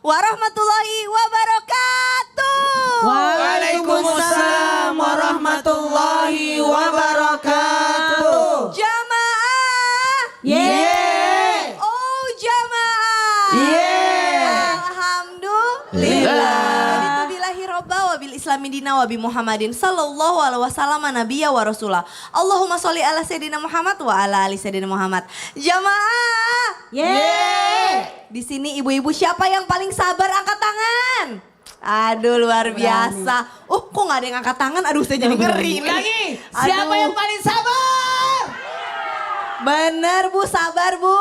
warahmatullahi wabarakatuh. Waalaikumsalam warahmatullahi wabarakatuh. Jamaah. Yeah. Oh jamaah. Yeah. Alhamdulillah. Bismillahirrahmanirrahim. Wabil islami dina wabi Muhammadin sallallahu alaihi wasallam nabiyya wa rasulah. Allahumma sholli ala sayyidina Muhammad wa ala ali sayyidina Muhammad. Jamaah. Yeah. Di sini ibu-ibu siapa yang paling sabar angkat tangan? Aduh luar biasa. Kok gak ada yang angkat tangan? Aduh saya jadi ngeri Lagi. Siapa yang paling sabar? Bener Bu, sabar Bu.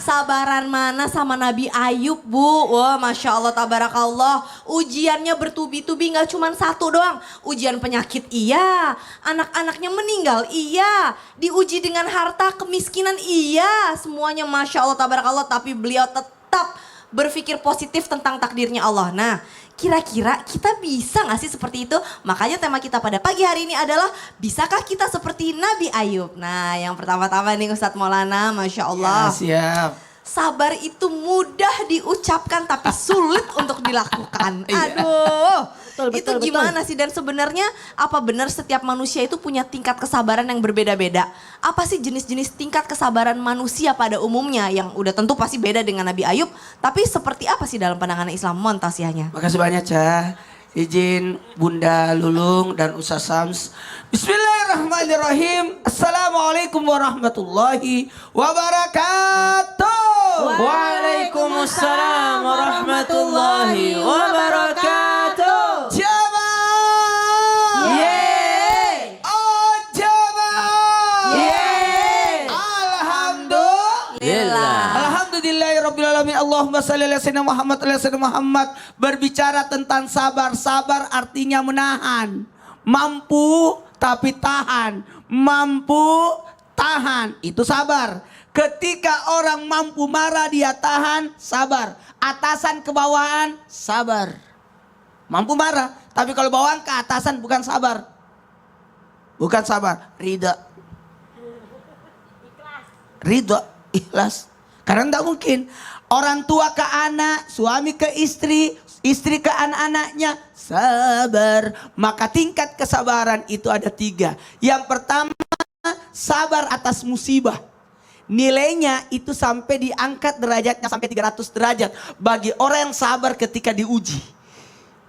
Sabaran mana sama Nabi Ayub Bu? Wah Masya Allah tabarakallah. Ujiannya bertubi-tubi gak cuma satu doang. Ujian penyakit iya. Anak-anaknya meninggal iya. Diuji dengan harta kemiskinan iya. Semuanya Masya Allah tabarakallah. Tapi beliau tetap berpikir positif tentang takdirnya Allah. Nah kira-kira kita bisa gak sih seperti itu? Makanya tema kita pada pagi hari ini adalah bisakah kita seperti Nabi Ayub? Nah yang pertama-tama nih Ustadz Maulana Masya Allah. Ya, siap. Sabar itu mudah diucapkan tapi sulit untuk dilakukan. Iya. Aduh, Betul, itu gimana sih? Dan sebenarnya apa benar setiap manusia itu punya tingkat kesabaran yang berbeda-beda? Apa sih jenis-jenis tingkat kesabaran manusia pada umumnya yang udah tentu pasti beda dengan Nabi Ayub. Tapi seperti apa sih dalam pandangan Islam Montasiahnya? Makasih banyak Cah. Izin Bunda Lulung dan Ustaz Sams. Bismillahirrahmanirrahim. Assalamualaikum warahmatullahi wabarakatuh. Waalaikumsalam warahmatullahi wabarakatuh. Jamaah. Yeay. Oh jamaah. Yeay. Alhamdulillah. Alhamdulillahirrabbilalamin. Allahumma salli ala sayyidina Muhammad ala sayyidina Muhammad. Berbicara tentang sabar. Sabar artinya menahan. Mampu tapi tahan. Mampu tahan. Itu sabar. Ketika orang mampu marah dia tahan, sabar. Atasan ke bawahan, sabar. Mampu marah. Tapi kalau bawahan ke atasan bukan sabar. Bukan sabar. Ridha. Ridha. Ikhlas. Karena tidak mungkin. Orang tua ke anak, suami ke istri, istri ke anak-anaknya, sabar. Maka tingkat kesabaran itu ada 3. Yang pertama, sabar atas musibah. Nilainya itu sampai diangkat derajatnya sampai 300 derajat. Bagi orang yang sabar ketika diuji.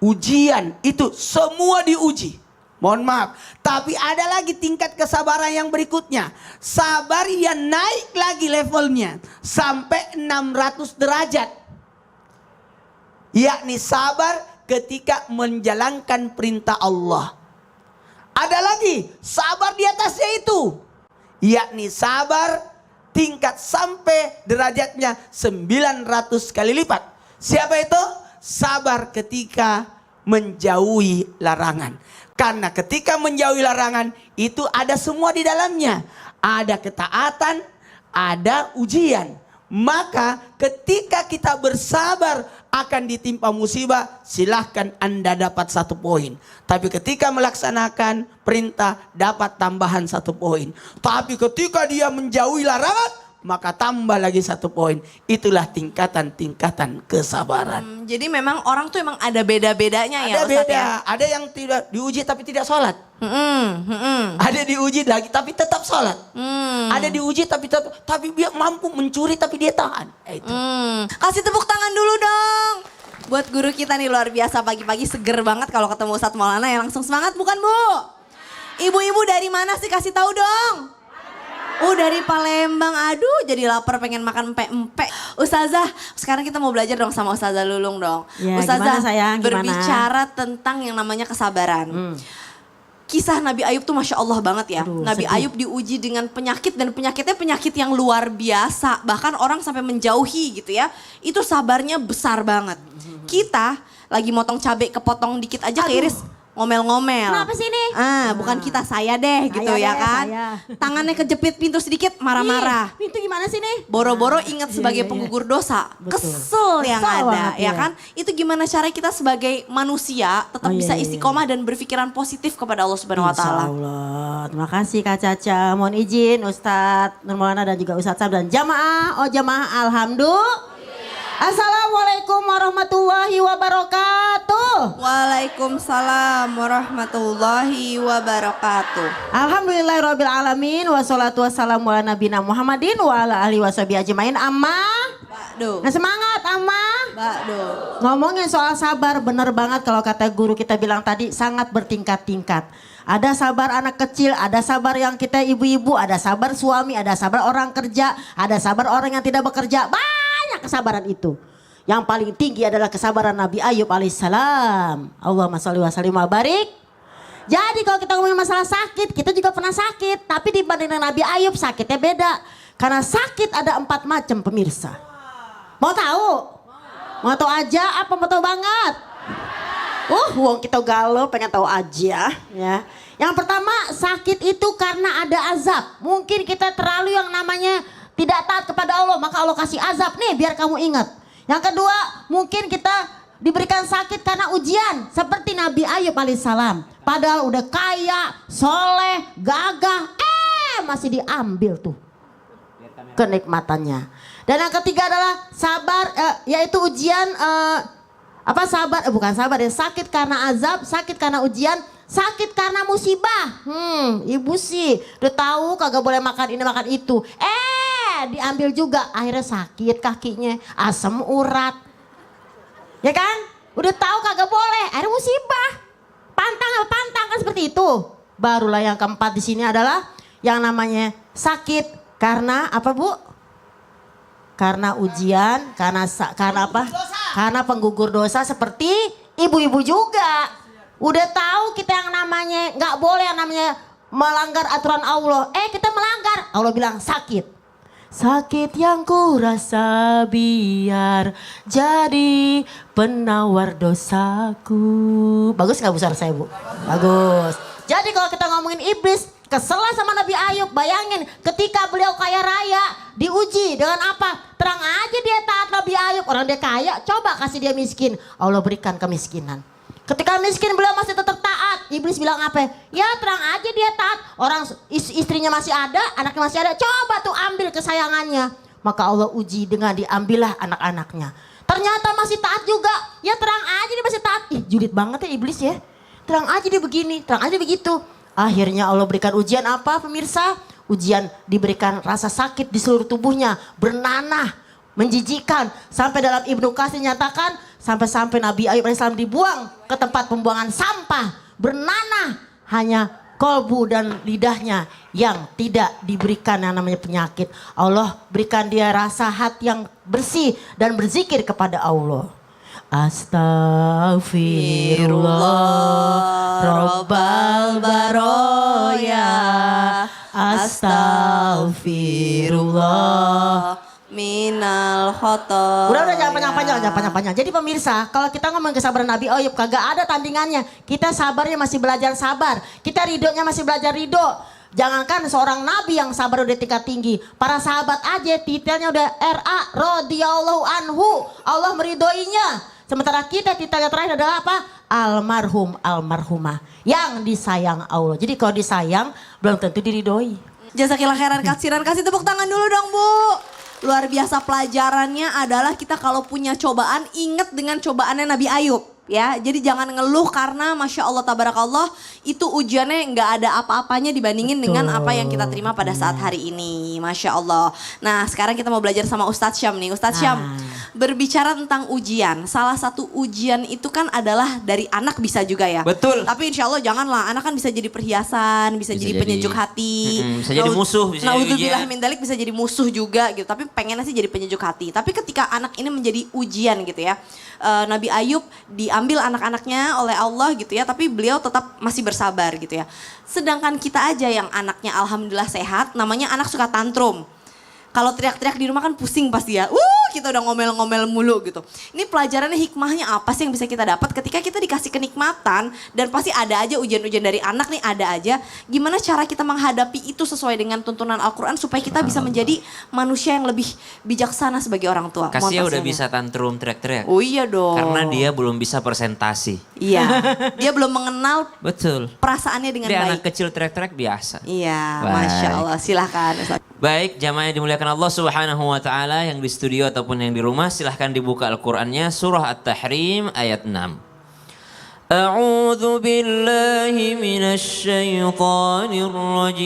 Ujian itu semua diuji. Mohon maaf. Tapi ada lagi tingkat kesabaran yang berikutnya. Sabar yang naik lagi levelnya. Sampai 600 derajat. Yakni sabar ketika menjalankan perintah Allah. Ada lagi sabar di atasnya itu. Yakni sabar tingkat sampai derajatnya 900 kali lipat. Siapa itu? Sabar ketika menjauhi larangan. Karena ketika menjauhi larangan itu ada semua di dalamnya. Ada ketaatan, ada ujian. Maka ketika kita bersabar akan ditimpa musibah, silahkan Anda dapat 1 poin. Tapi ketika melaksanakan perintah dapat tambahan 1 poin. Tapi ketika dia menjauhi larangan, maka tambah lagi 1 poin. Itulah tingkatan-tingkatan kesabaran. Jadi memang orang tuh emang ada beda-bedanya ya Ada Ustadz beda. ya? Ada yang tidak diuji tapi tidak sholat. Hmm. Ada diuji lagi tapi tetap sholat. Ada diuji tapi dia mampu mencuri tapi dia tahan. Itu. Kasih tepuk tangan dulu dong. Buat guru kita nih luar biasa pagi-pagi seger banget kalau ketemu Ustadz Maulana ya langsung semangat bukan Bu? Ibu-ibu dari mana sih kasih tahu dong? Dari Palembang, aduh jadi lapar pengen makan empek-empek. Ustazah, sekarang kita mau belajar dong sama Ustazah Lulung dong. Ya, Ustazah, gimana, sayang? Gimana? berbicara tentang yang namanya kesabaran. Kisah Nabi Ayub tuh Masya Allah banget ya. Aduh, Nabi sedih. Ayub diuji dengan penyakit dan penyakitnya penyakit yang luar biasa. Bahkan orang sampai menjauhi gitu ya. Itu sabarnya besar banget. Kita lagi motong cabai kepotong dikit aja keiris. Ngomel-ngomel. Kenapa sih ini? Bukan kita, saya deh gitu Saya ya deh, kan. saya. Tangannya kejepit pintu sedikit marah-marah. Ih, pintu gimana sih nih? Boro-boro ingat sebagai iya. penggugur dosa. Betul. Kesel yang Kesel ada banget, ya iya. kan. Itu gimana cara kita sebagai manusia tetap Oh, bisa iya. istiqomah dan berpikiran positif kepada Allah Subhanahu wa Insya taala. Allah. Terima kasih Kak Caca. Mohon izin Ustadz Nur Maulana dan juga Ustadz Sam dan jamaah. Oh jamaah alhamdulillah. Assalamualaikum warahmatullahi wabarakatuh. Waalaikumsalam warahmatullahi wabarakatuh. Alhamdulillahirabbil alamin wassalatu wassalamu ala nabiyina Muhammadin wa ala alihi washabihi ajmain. Amma. Bakdo. Nah, semangat Amma. Bakdo. Ngomongin soal sabar, bener banget kalau kata guru kita bilang tadi, sangat bertingkat-tingkat. Ada sabar anak kecil, ada sabar yang kita ibu-ibu, ada sabar suami, ada sabar orang kerja, ada sabar orang yang tidak bekerja. Banyak kesabaran itu. Yang paling tinggi adalah kesabaran Nabi Ayub alaihissalam. Allahumma sholli wa sallim wa barik. Jadi kalau kita ngomongin masalah sakit, kita juga pernah sakit. Tapi dibanding dengan Nabi Ayub, sakitnya beda. Karena sakit ada 4 macam pemirsa. Mau tahu? Mau tahu aja apa mau tahu banget? Wong kita galau pengen tahu aja ya. Yang pertama, sakit itu karena ada azab. Mungkin kita terlalu yang namanya tidak taat kepada Allah, maka Allah kasih azab nih biar kamu ingat. Yang kedua, mungkin kita diberikan sakit karena ujian seperti Nabi Ayub alaihissalam. Padahal udah kaya, soleh, gagah, masih diambil tuh kenikmatannya. Dan yang ketiga adalah sabar, yaitu ujian bukan sabar ya, sakit karena azab, sakit karena ujian, sakit karena musibah. Ibu sih udah tahu kagak boleh makan ini makan itu. Diambil juga, akhirnya sakit kakinya, asam urat. Ya kan? Udah tahu kagak boleh, akhirnya musibah. Pantang kan seperti itu. Barulah yang keempat di sini adalah yang namanya sakit karena apa, Bu? Karena ujian, karena apa? Karena penggugur dosa seperti ibu-ibu juga. Udah tahu kita yang namanya nggak boleh yang namanya melanggar aturan Allah. Kita melanggar. Allah bilang sakit. Sakit yang ku rasa biar jadi penawar dosaku. Bagus nggak Bu suara saya, Bu? Bagus. Jadi kalau kita ngomongin iblis, keselah sama Nabi Ayub, bayangin ketika beliau kaya raya, diuji dengan apa? Terang aja dia taat Nabi Ayub, orang dia kaya, coba kasih dia miskin. Allah berikan kemiskinan. Ketika miskin beliau masih tetap taat, iblis bilang apa? Ya terang aja dia taat, orang istrinya masih ada, anaknya masih ada, coba tuh ambil kesayangannya. Maka Allah uji dengan diambillah anak-anaknya. Ternyata masih taat juga, ya terang aja dia masih taat. Julid banget ya iblis ya. Terang aja dia begini, terang aja begitu. Akhirnya Allah berikan ujian apa pemirsa? Ujian diberikan rasa sakit di seluruh tubuhnya, bernanah, menjijikan. Sampai dalam Ibnu Katsir nyatakan, sampai-sampai Nabi Ayub alaihissalam dibuang ke tempat pembuangan sampah, bernanah, hanya kolbu dan lidahnya yang tidak diberikan yang namanya penyakit. Allah berikan dia rasa hati yang bersih dan berzikir kepada Allah. Astaghfirullah Rabbal baroya, Astaghfirullah minal khotoya. Udah jangan panjang. Jadi pemirsa, kalau kita ngomong kesabaran Nabi Ayub kagak ada tandingannya. Kita sabarnya masih belajar sabar, kita ridhonya masih belajar ridho. Jangankan seorang nabi yang sabar udah tingkat tinggi, para sahabat aja titelnya udah RA radhiyallahu anhu, Allah meridhoinya. Sementara kita titelnya terakhir adalah apa? Almarhum, almarhumah, yang disayang Allah. Jadi kalau disayang belum tentu diridhoi. Jazakillah khairan katsiran, kasih tepuk tangan dulu dong Bu. Luar biasa pelajarannya adalah kita kalau punya cobaan ingat dengan cobaannya Nabi Ayub. Ya, jadi jangan ngeluh karena Masya Allah tabarakallah itu ujiannya nggak ada apa-apanya dibandingin dengan apa yang kita terima pada saat hari ini. Masya Allah. Nah sekarang kita mau belajar sama Ustadz Syam nih. Ustadz Syam, berbicara tentang ujian. Salah satu ujian itu kan adalah dari anak bisa juga ya. Betul. Tapi insya Allah janganlah, anak kan bisa jadi perhiasan, bisa jadi penyejuk hati. Bisa jadi musuh, bisa jadi ujian. Min dalik bisa jadi musuh juga gitu. Tapi pengennya sih jadi penyejuk hati. Tapi ketika anak ini menjadi ujian gitu ya. Nabi Ayub diambil anak-anaknya oleh Allah gitu ya, tapi beliau tetap masih bersabar gitu ya. Sedangkan kita aja yang anaknya alhamdulillah sehat, namanya anak suka tantrum. Kalau teriak-teriak di rumah kan pusing pasti ya. Kita udah ngomel-ngomel mulu gitu. Ini pelajarannya hikmahnya apa sih yang bisa kita dapat ketika kita dikasih kenikmatan dan pasti ada aja ujian-ujian dari anak nih, ada aja. Gimana cara kita menghadapi itu sesuai dengan tuntunan Al-Quran supaya kita bisa menjadi manusia yang lebih bijaksana sebagai orang tua. Kasih udah bisa tantrum teriak-teriak. Oh iya dong. Karena dia belum bisa presentasi. Iya. Dia belum mengenal Betul. perasaannya dengan Dia baik. anak kecil teriak-teriak biasa. Iya, Baik. Masya Allah. Silahkan Ustaz. Baik, jamaah yang dimuliakan Allah Subhanahu wa taala yang di studio atau ataupun yang di rumah silahkan dibuka Al-Qur'annya surah At-Tahrim ayat 6. A'udzu billahi minasy syaithanir rajim.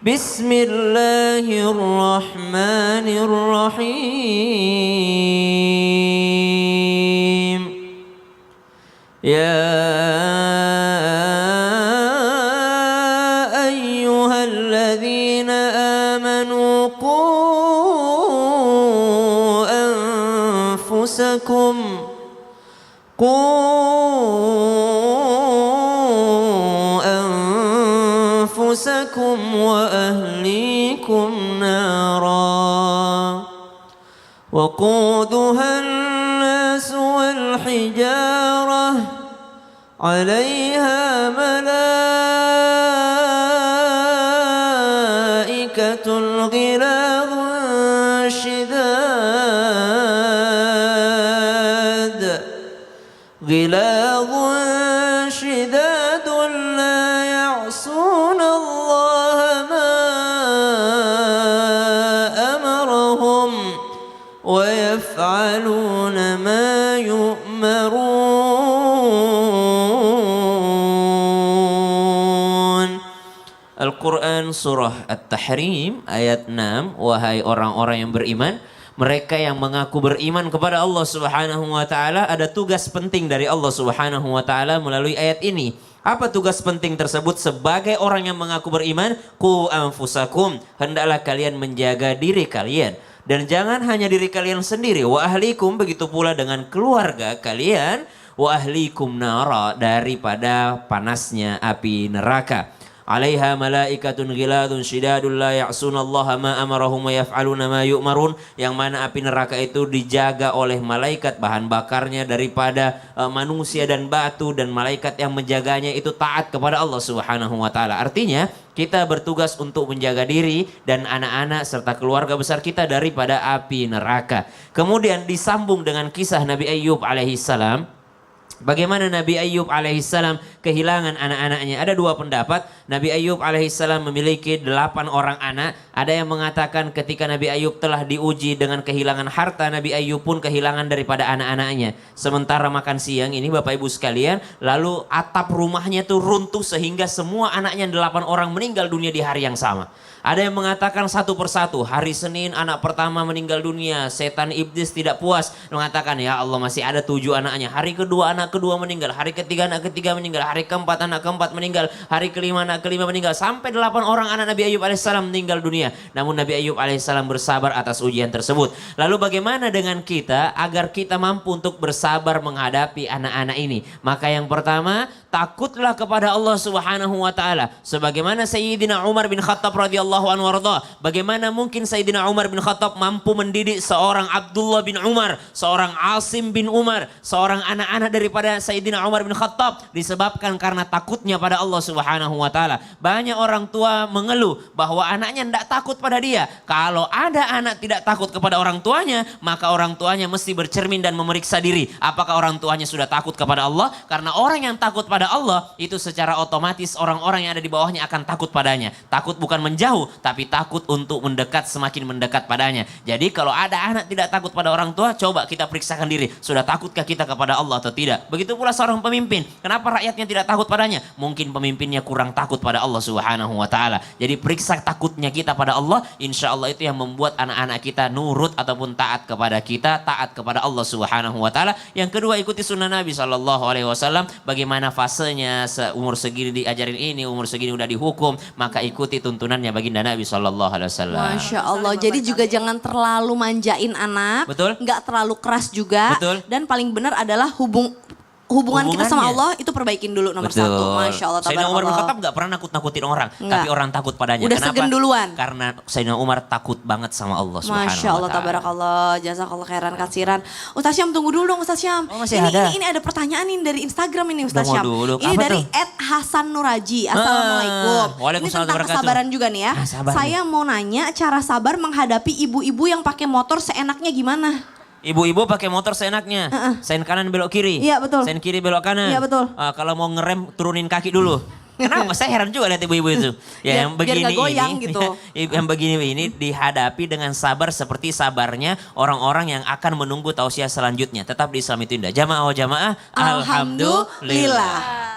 Bismillahirrahmanirrahim. Ya ayyuhalladzina amanu qu anfusakum wa ahlikum nara وقودها الناس والحجارة عليها ملائكة غلاظ شداد لا يعصون الله ما أمرهم ويفعلون ما يؤمرون. Al-Quran surah At-Tahrim ayat 6. Wahai orang-orang yang beriman, mereka yang mengaku beriman kepada Allah Subhanahu wa taala, ada tugas penting dari Allah Subhanahu wa taala melalui ayat ini. Apa tugas penting tersebut? Sebagai orang yang mengaku beriman, qu anfusakum, hendaklah kalian menjaga diri kalian. Dan jangan hanya diri kalian sendiri, wa ahlikum, begitu pula dengan keluarga kalian, wa ahlikum nara, daripada panasnya api neraka. Alaiha malaikatun ghiladun syidadun la ya'sunallaha ma amarahum wa yaf'aluna ma yu'marun, yang mana api neraka itu dijaga oleh malaikat, bahan bakarnya daripada manusia dan batu, dan malaikat yang menjaganya itu taat kepada Allah Subhanahu wa taala. Artinya kita bertugas untuk menjaga diri dan anak-anak serta keluarga besar kita daripada api neraka. Kemudian disambung dengan kisah Nabi Ayyub alaihissalam. Bagaimana Nabi Ayyub alaihissalam kehilangan anak-anaknya? Ada dua pendapat. Nabi Ayyub alaihissalam memiliki 8 orang anak. Ada yang mengatakan ketika Nabi Ayyub telah diuji dengan kehilangan harta, Nabi Ayyub pun kehilangan daripada anak-anaknya. Sementara makan siang ini Bapak Ibu sekalian, lalu atap rumahnya itu runtuh sehingga semua anaknya 8 orang meninggal dunia di hari yang sama. Ada yang mengatakan satu persatu. Hari Senin anak pertama meninggal dunia. Setan iblis tidak puas, mengatakan ya Allah masih ada 7 anaknya. Hari kedua anak kedua meninggal. Hari ketiga anak ketiga meninggal. Hari keempat anak keempat meninggal. Hari kelima anak kelima meninggal. Sampai 8 orang anak Nabi Ayyub alaihissalam meninggal dunia. Namun Nabi Ayyub alaihissalam bersabar atas ujian tersebut. Lalu bagaimana dengan kita agar kita mampu untuk bersabar menghadapi anak-anak ini? Maka yang pertama, takutlah kepada Allah Subhanahu wa taala. Sebagaimana Sayyidina Umar bin Khattab radhiyallahu anhu warda, bagaimana mungkin Sayyidina Umar bin Khattab mampu mendidik seorang Abdullah bin Umar, seorang Asim bin Umar, seorang anak-anak daripada Sayyidina Umar bin Khattab, disebabkan karena takutnya pada Allah Subhanahu wa taala. Banyak orang tua mengeluh bahwa anaknya tidak takut pada dia. Kalau ada anak tidak takut kepada orang tuanya, maka orang tuanya mesti bercermin dan memeriksa diri. Apakah orang tuanya sudah takut kepada Allah? Karena orang yang takut pada Allah itu secara otomatis orang-orang yang ada di bawahnya akan takut padanya. Takut bukan menjauh, tapi takut untuk mendekat, semakin mendekat padanya. Jadi kalau ada anak tidak takut pada orang tua, coba kita periksakan diri. Sudah takutkah kita kepada Allah atau tidak? Begitu pula seorang pemimpin. Kenapa rakyatnya tidak takut padanya? Mungkin pemimpinnya kurang takut pada Allah Subhanahu wa taala. Jadi periksa takutnya kita pada Allah. Insya Allah itu yang membuat anak-anak kita nurut ataupun taat kepada kita, taat kepada Allah Subhanahu wa taala. Yang kedua, ikuti sunnah Nabi SAW. Bagaimana fasenya, umur segini diajarin ini, umur segini udah dihukum, maka ikuti tuntunannya baginda Nabi SAW. Masya Allah. Jadi juga jangan terlalu manjain anak. Betul. Nggak terlalu keras juga. Betul. Dan paling benar adalah hubungan kita sama Allah itu perbaikin dulu nomor Betul. 1. Masya Allah. Sayyidina Umar bin tabarakallah. Khattab gak pernah nakut-nakutin orang. Enggak. Tapi orang takut padanya. Udah Kenapa? segen duluan. Karena Sayyidina Umar takut banget sama Allah Subhanahu Masya Allah, wa ta'ala. tabarakallah, jazakallah khairan kasiran. Ustaz Syam, tunggu dulu dong Ustaz Syam. Oh, masih ini, ada? Ini ada pertanyaan nih dari Instagram ini Ustaz Udah mau Syam. dulu. Ini Apa dari tuh? @Hasan Nuraji. Assalamualaikum. Waalaikumsalam Ini tentang wabarakatuh. kesabaran juga nih ya. Sabar Saya mau nanya cara sabar menghadapi ibu-ibu yang pakai motor seenaknya gimana? Ibu-ibu pakai motor seenaknya. Sen kanan belok kiri. Iya, betul. Sen kiri belok kanan. Iya, betul. Kalau mau ngerem turunin kaki dulu. Kenapa? Saya heran juga lihat ibu-ibu itu. Ya, yang Biar begini nggak goyang ini, gitu. yang begini ini dihadapi dengan sabar seperti sabarnya orang-orang yang akan menunggu tausiah selanjutnya. Tetap di Islam itu indah. Jamaah, Alhamdulillah.